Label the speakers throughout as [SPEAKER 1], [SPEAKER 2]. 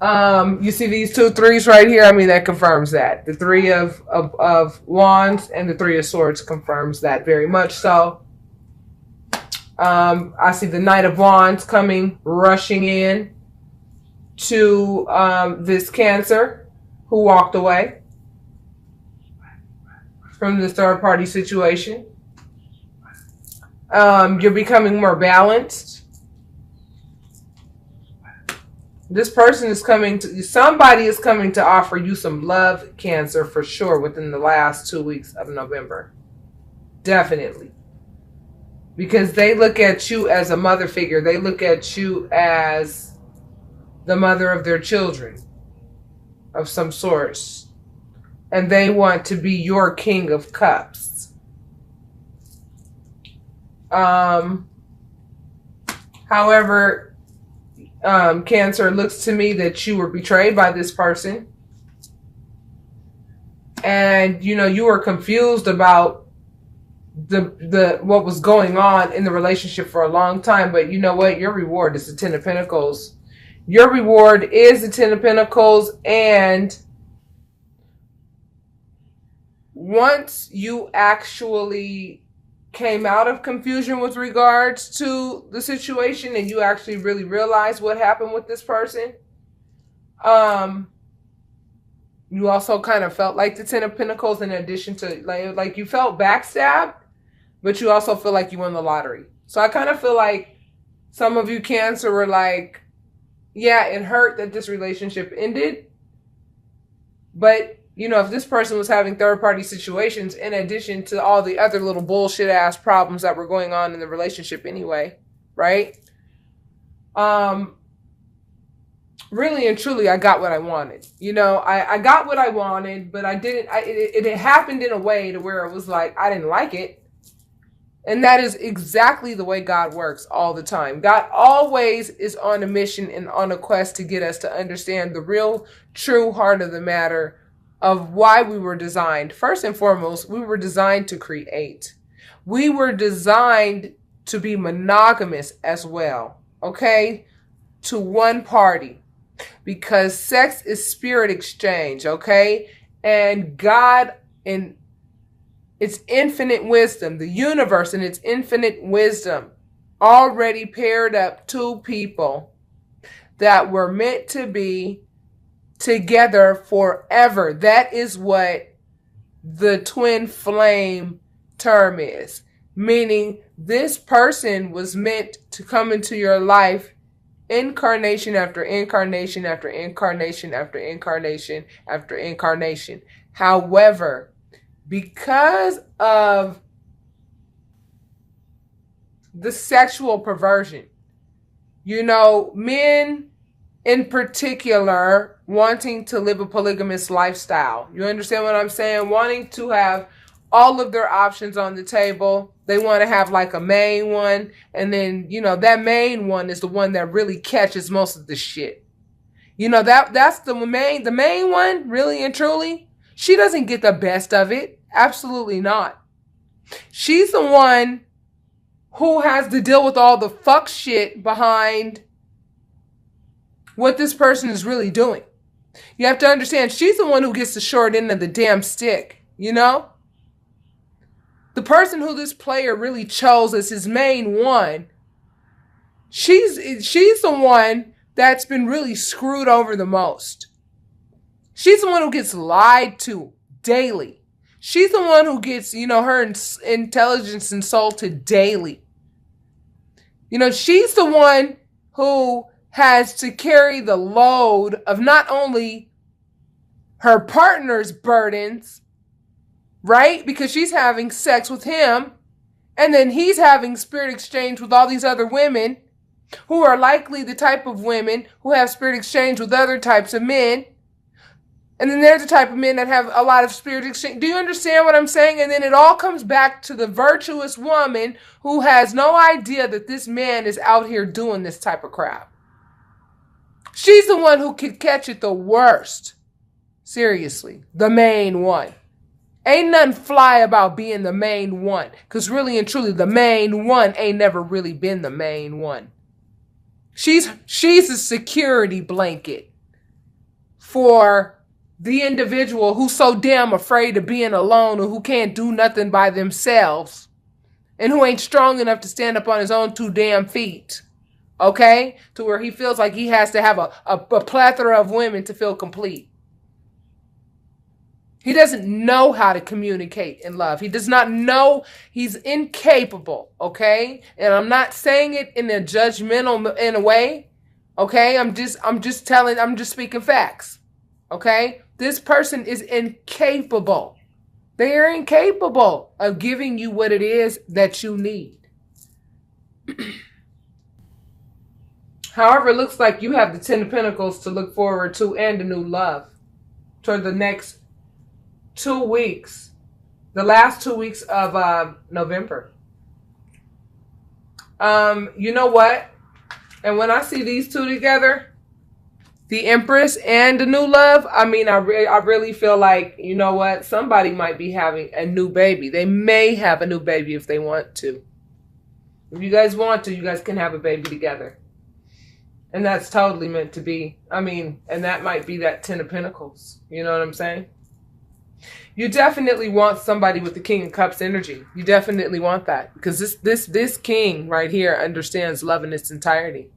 [SPEAKER 1] You see these two threes right here? I mean, that confirms that. The three of wands and the three of swords confirms that very much so. I see the Knight of Wands coming, rushing in to this Cancer who walked away from the third party situation. You're becoming more balanced. This person is coming to, somebody is coming to offer you some love, Cancer, for sure, within the last 2 weeks of November. Definitely. Because they look at you as a mother figure. They look at you as the mother of their children of some sorts. And they want to be your King of Cups. However, Cancer, it looks to me that you were betrayed by this person. And, you know, you were confused about the what was going on in the relationship for a long time. But you know what? Your reward is the Ten of Pentacles. Your reward is the Ten of Pentacles. And once you actually came out of confusion with regards to the situation and you actually really realized what happened with this person, you also kind of felt like the Ten of Pentacles, in addition to like you felt backstabbed, but you also feel like you won the lottery. So I kind of feel like some of you Cancer were like, yeah, it hurt that this relationship ended, but you know, if this person was having third-party situations in addition to all the other little bullshit-ass problems that were going on in the relationship anyway, right? Really and truly, I got what I wanted. You know, I got what I wanted, but I didn't, it happened in a way to where it was like, I didn't like it. And that is exactly the way God works all the time. God always is on a mission and on a quest to get us to understand the real, true heart of the matter of why we were designed. First and foremost, we were designed to create. We were designed to be monogamous as well, okay? To one party. Because sex is spirit exchange, okay? And God, in its infinite wisdom, the universe in its infinite wisdom, already paired up two people that were meant to be together forever. That is what the twin flame term is. Meaning this person was meant to come into your life incarnation after incarnation after incarnation after incarnation after incarnation. However, because of the sexual perversion, you know, men in particular wanting to live a polygamous lifestyle. You understand what I'm saying? Wanting to have all of their options on the table. They want to have like a main one. And then, you know, that main one is the one that really catches most of the shit. You know, that's the main one, really and truly. She doesn't get the best of it. Absolutely not. She's the one who has to deal with all the fuck shit behind what this person is really doing. You have to understand, she's the one who gets the short end of the damn stick, you know? The person who this player really chose as his main one, she's the one that's been really screwed over the most. She's the one who gets lied to daily. She's the one who gets, you know, her intelligence insulted daily. You know, she's the one who has to carry the load of not only her partner's burdens, right? Because she's having sex with him, and then he's having spirit exchange with all these other women who are likely the type of women who have spirit exchange with other types of men. And then there's the type of men that have a lot of spirit exchange. Do you understand what I'm saying? And then it all comes back to the virtuous woman who has no idea that this man is out here doing this type of crap. She's the one who could catch it the worst. Seriously, the main one. Ain't nothing fly about being the main one. Because really and truly, the main one ain't never really been the main one. She's a security blanket. for the individual who's so damn afraid of being alone and who can't do nothing by themselves and who ain't strong enough to stand up on his own two damn feet. Okay? To where he feels like he has to have a plethora of women to feel complete. He doesn't know how to communicate in love. He does not know. He's incapable, okay? And I'm not saying it in a judgmental in a way, okay? I'm just speaking facts, okay? This person is incapable. They are incapable of giving you what it is that you need. However, it looks like you have the 10 of Pentacles to look forward to and a new love toward the next 2 weeks, the last 2 weeks of November. You know what? And when I see these two together, the Empress and the new love, I mean, I really feel like, you know what? Somebody might be having a new baby. They may have a new baby if they want to. If you guys want to, you guys can have a baby together. And that's totally meant to be. I mean, and that might be that 10 of Pentacles. You know what I'm saying? You definitely want somebody with the King of Cups energy. You definitely want that. Because this king right here understands love in its entirety.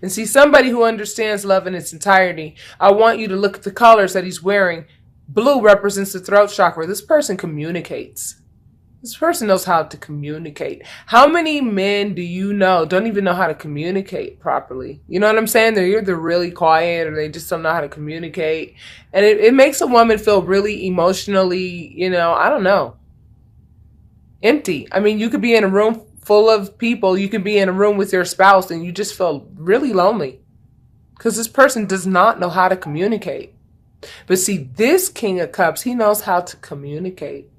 [SPEAKER 1] And see, somebody who understands love in its entirety, I want you to look at the colors that he's wearing. Blue represents the throat chakra. This person communicates. This person knows how to communicate. How many men do you know don't even know how to communicate properly? You know what I'm saying? They're either really quiet or they just don't know how to communicate. And it makes a woman feel really emotionally, you know, I don't know, empty. I mean, you could be in a room full of people. You could be in a room with your spouse and you just feel really lonely because this person does not know how to communicate. But see, this King of Cups, he knows how to communicate.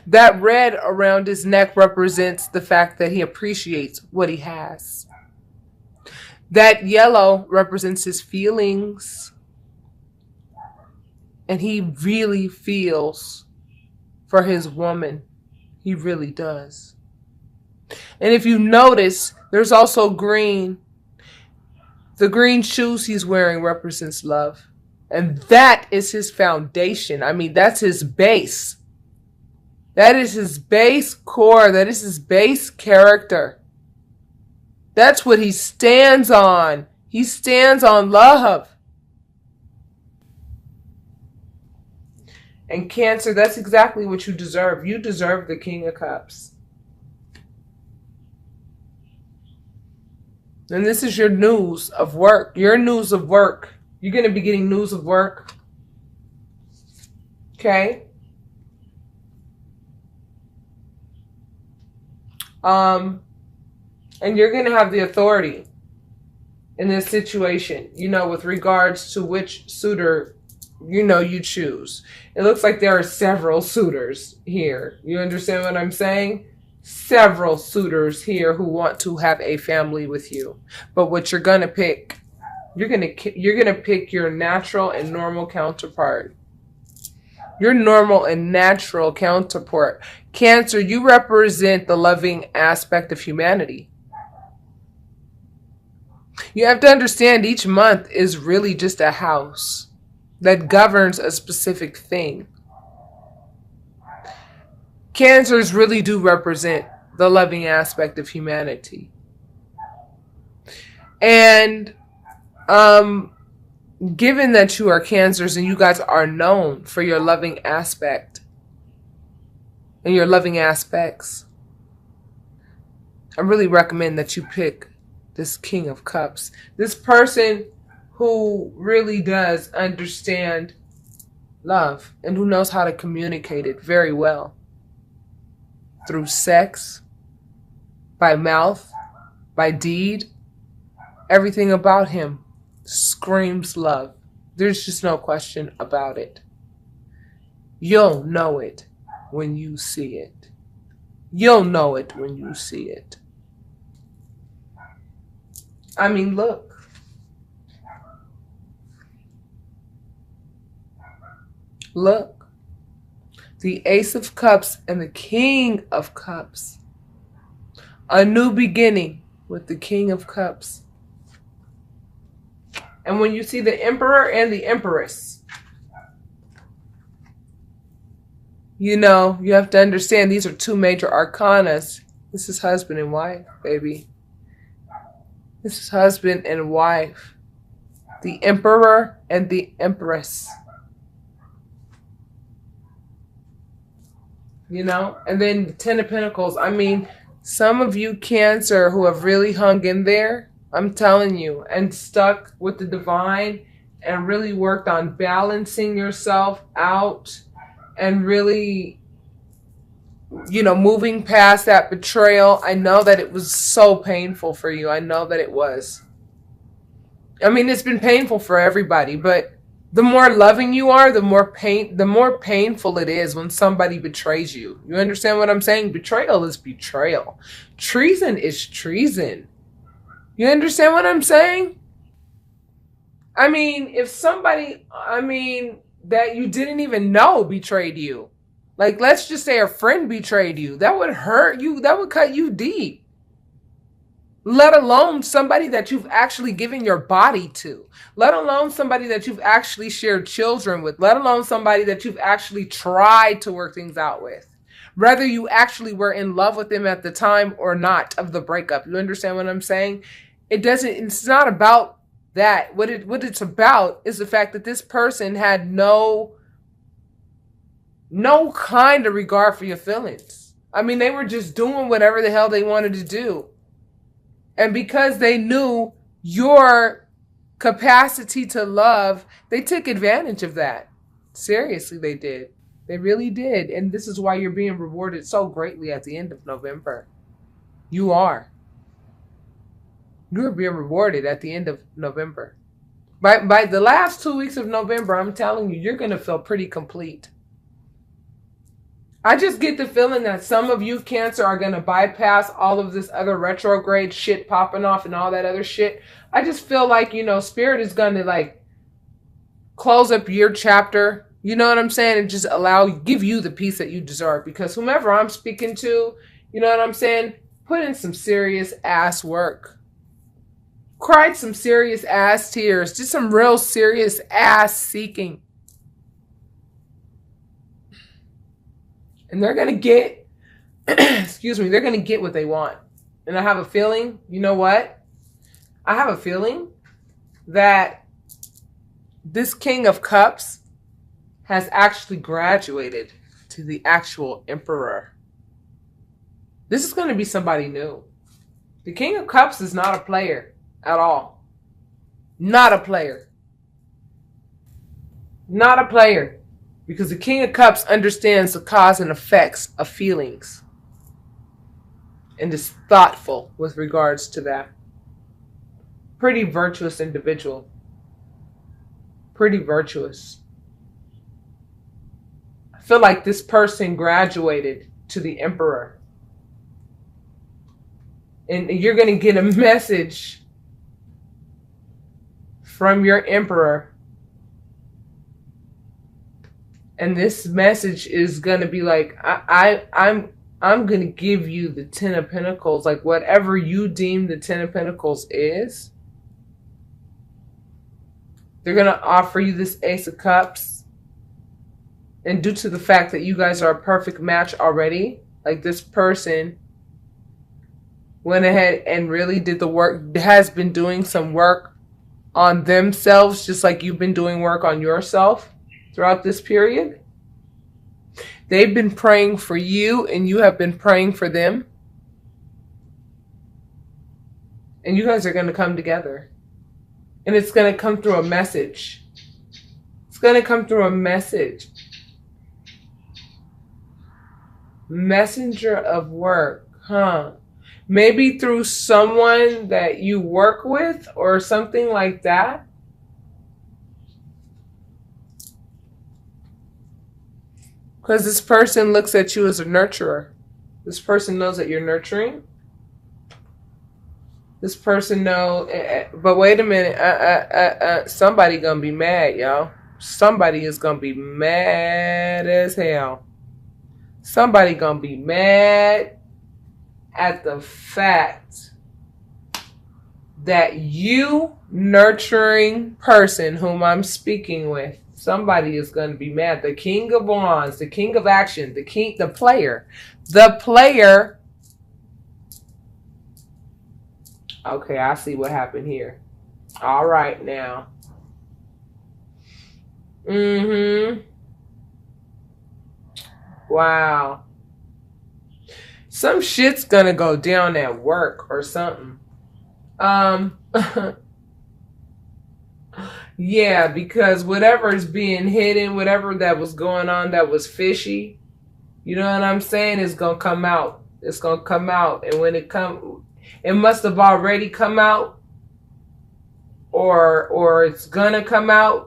[SPEAKER 1] That red around his neck represents the fact that he appreciates what he has. That yellow represents his feelings. And he really feels for his woman. He really does. And if you notice, there's also green. The green shoes he's wearing represents love. And that is his foundation. I mean, that's his base. That is his base core. That is his base character. That's what he stands on. He stands on love. And Cancer, that's exactly what you deserve. You deserve the King of Cups. And this is your news of work. Your news of work. You're going to be getting news of work. Okay? And you're going to have the authority in this situation, you know, with regards to which suitor, you know, you choose. It looks like there are several suitors here. You understand what I'm saying? Several suitors here who want to have a family with you. But what you're going to pick, you're going to pick your natural and normal counterpart. Your normal and natural counterpart. Cancer, you represent the loving aspect of humanity. You have to understand each month is really just a house that governs a specific thing. Cancers really do represent the loving aspect of humanity. And given that you are Cancers and you guys are known for your loving aspect and your loving aspects, I really recommend that you pick this King of Cups. This person who really does understand love and who knows how to communicate it very well. Through sex, by mouth, by deed, everything about him screams love. There's just no question about it. You'll know it when you see it. You'll know it when you see it. I mean, look. Look. The Ace of Cups and the King of Cups. A new beginning with the King of Cups. And when you see the Emperor and the Empress, you know, you have to understand these are two major arcanas. This is husband and wife, baby. This is husband and wife. The Emperor and the Empress. You know? And then the Ten of Pentacles. I mean, some of you Cancer who have really hung in there, I'm telling you, and stuck with the divine and really worked on balancing yourself out and really, you know, moving past that betrayal. I know that it was so painful for you. I know that it was. I mean, it's been painful for everybody, but the more loving you are, the more painful it is when somebody betrays you. You understand what I'm saying? Betrayal is betrayal. Treason is treason. You understand what I'm saying? I mean, if somebody, that you didn't even know betrayed you. Like, let's just say a friend betrayed you. That would hurt you. That would cut you deep. Let alone somebody that you've actually given your body to. Let alone somebody that you've actually shared children with. Let alone somebody that you've actually tried to work things out with. Whether you actually were in love with them at the time or not of the breakup. You understand what I'm saying? It's not about that. What it's about is the fact that this person had no kind of regard for your feelings. I mean, they were just doing whatever the hell they wanted to do. And because they knew your capacity to love, they took advantage of that. Seriously, they did. They really did. And this is why you're being rewarded so greatly at the end of November. You are. You're being rewarded at the end of November. By the last 2 weeks of November, I'm telling you, you're going to feel pretty complete. I just get the feeling that some of you Cancer are going to bypass all of this other retrograde shit popping off and all that other shit. I just feel like, you know, Spirit is going to like close up your chapter. You know what I'm saying? And just give you the peace that you deserve. Because whomever I'm speaking to, you know what I'm saying? Put in some serious ass work. Cried some serious ass tears. Just some real serious ass seeking. And they're going to get, they're going to get what they want. And I have a feeling, you know what? I have a feeling that this King of Cups has actually graduated to the actual Emperor. This is going to be somebody new. The King of Cups is not a player at all. Not a player. Not a player. Because the King of Cups understands the cause and effects of feelings. And is thoughtful with regards to that. Pretty virtuous individual. Pretty virtuous. I feel like this person graduated to the Emperor. And you're going to get a message from your Emperor. And this message is going to be like, I'm going to give you the Ten of Pentacles. Like whatever you deem the Ten of Pentacles is. They're going to offer you this Ace of Cups. And due to the fact that you guys are a perfect match already, like this person went ahead and really did the work, has been doing some work on themselves, just like you've been doing work on yourself. Throughout this period, they've been praying for you and you have been praying for them. And you guys are going to come together. And it's going to come through a message. It's going to come through a message. Messenger of work, huh? Maybe through someone that you work with or something like that. Because this person looks at you as a nurturer. This person knows that you're nurturing. This person knows, but wait a minute, somebody gonna be mad, y'all. Somebody is gonna be mad as hell. Somebody gonna be mad at the fact that you nurturing person whom I'm speaking with, somebody is going to be mad. The king of wands, the king of action, the player. Okay, I see what happened here. All right now. Wow. Some shit's gonna go down at work or something. Yeah, because whatever is being hidden, whatever that was going on that was fishy, you know what I'm saying, is gonna come out. It's gonna come out, and when it must have already come out, or it's gonna come out.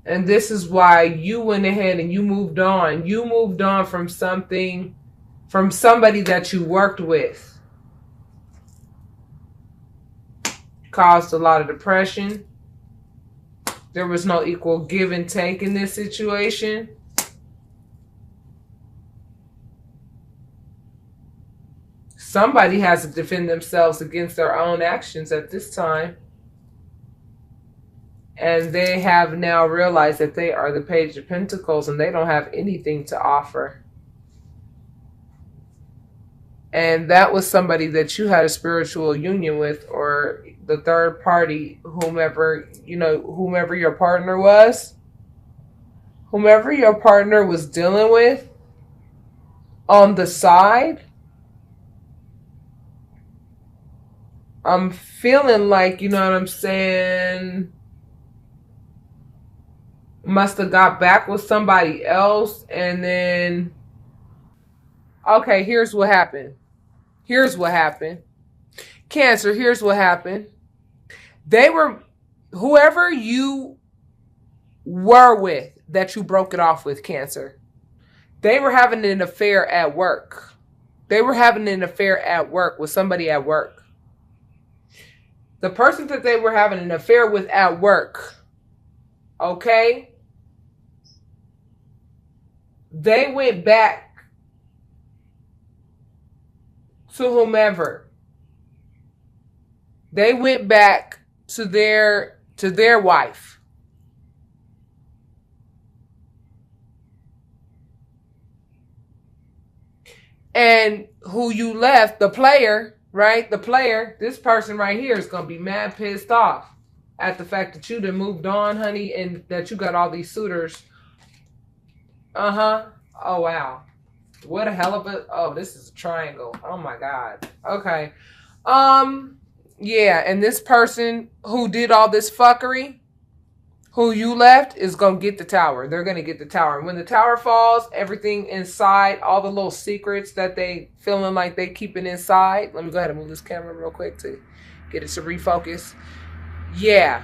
[SPEAKER 1] And this is why you went ahead and you moved on. You moved on from something, from somebody that you worked with. Caused a lot of depression. There was no equal give and take in this situation. Somebody has to defend themselves against their own actions at this time. And they have now realized that they are the Page of Pentacles and they don't have anything to offer. And that was somebody that you had a spiritual union with, or the third party, whomever your partner was. Whomever your partner was dealing with on the side. I'm feeling like, you know what I'm saying, must have got back with somebody else, and then, okay, here's what happened. Cancer, here's what happened. Whoever you were with that you broke it off with, Cancer, they were having an affair at work. They were having an affair at work with somebody at work. The person that they were having an affair with at work, okay, they went back to whomever. They went back to their wife. And who you left, the player, right? The player, this person right here is going to be mad pissed off at the fact that you done moved on, honey, and that you got all these suitors. Oh, wow. What a hell of a... Oh, this is a triangle. Oh, my God. Okay. Yeah, and this person who did all this fuckery, who you left, is going to get the tower. They're going to get the tower. And when the tower falls, everything inside, all the little secrets that they feeling like they keeping inside. Let me go ahead and move this camera real quick to get it to refocus. Yeah.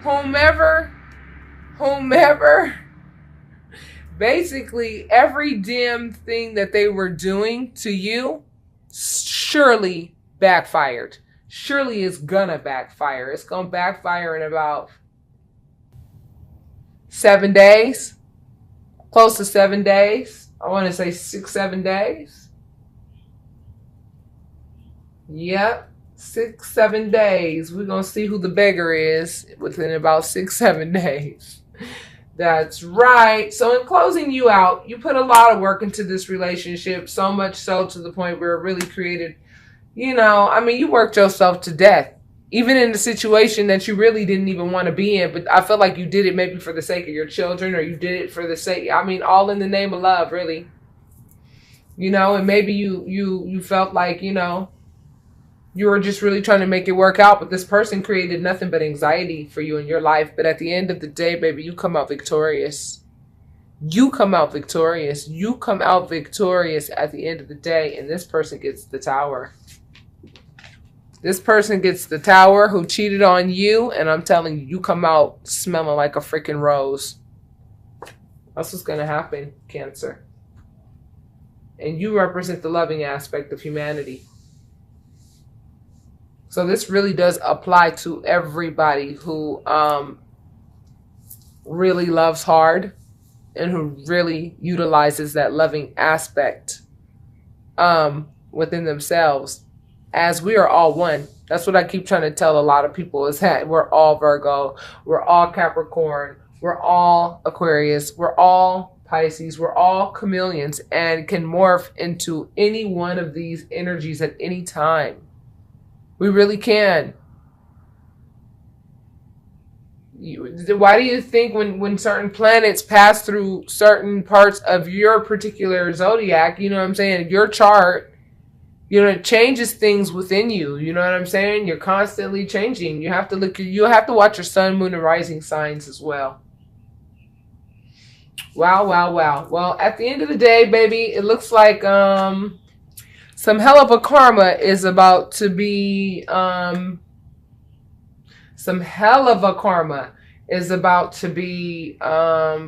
[SPEAKER 1] Whomever, basically every damn thing that they were doing to you surely backfired. Surely it's gonna backfire. It's gonna backfire in about 7 days. Close to 7 days. I want to say 6-7 days. Yep. 6-7 days. We're gonna see who the beggar is within about 6-7 days. That's right. So in closing you out, you put a lot of work into this relationship, so much so to the point where it really created, you know, I mean, you worked yourself to death, even in a situation that you really didn't even want to be in. But I feel like you did it maybe for the sake of your children, or you did it for the sake, I mean, all in the name of love, really. You know, and maybe you felt like, you know, you were just really trying to make it work out, but this person created nothing but anxiety for you in your life. But at the end of the day, baby, you come out victorious. You come out victorious. You come out victorious at the end of the day, and this person gets the tower. This person gets the tower who cheated on you, and I'm telling you, you come out smelling like a freaking rose. That's what's going to happen, Cancer. And you represent the loving aspect of humanity. So this really does apply to everybody who really loves hard and who really utilizes that loving aspect. within themselves, as we are all one. That's what I keep trying to tell a lot of people, is that we're all Virgo, we're all Capricorn, we're all Aquarius, we're all Pisces, we're all chameleons, and can morph into any one of these energies at any time. We really can. Why do you think when certain planets pass through certain parts of your particular zodiac, you know what I'm saying, your chart, you know, it changes things within you. You know what I'm saying? You're constantly changing. You have to watch your sun, moon, and rising signs as well. Wow, wow, wow. Well, at the end of the day, baby, it looks like some hell of a karma is about to be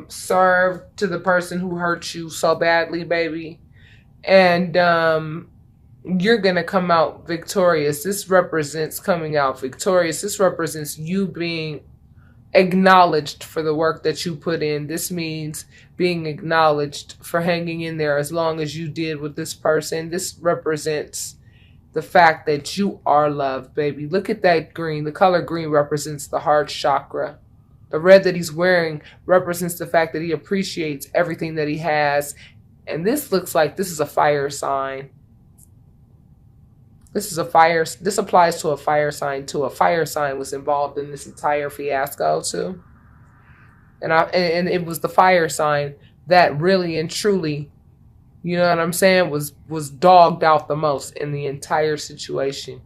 [SPEAKER 1] served to the person who hurt you so badly, baby. And you're going to come out victorious. This represents coming out victorious. This represents you being acknowledged for the work that you put in. This means being acknowledged for hanging in there as long as you did with this person. This represents the fact that you are loved, baby. Look at that green. The color green represents the heart chakra. The red that he's wearing represents the fact that he appreciates everything that he has. And this looks like this is a fire sign. This applies to a fire sign too. A fire sign was involved in this entire fiasco too. And it was the fire sign that really and truly, you know what I'm saying, was dogged out the most in the entire situation.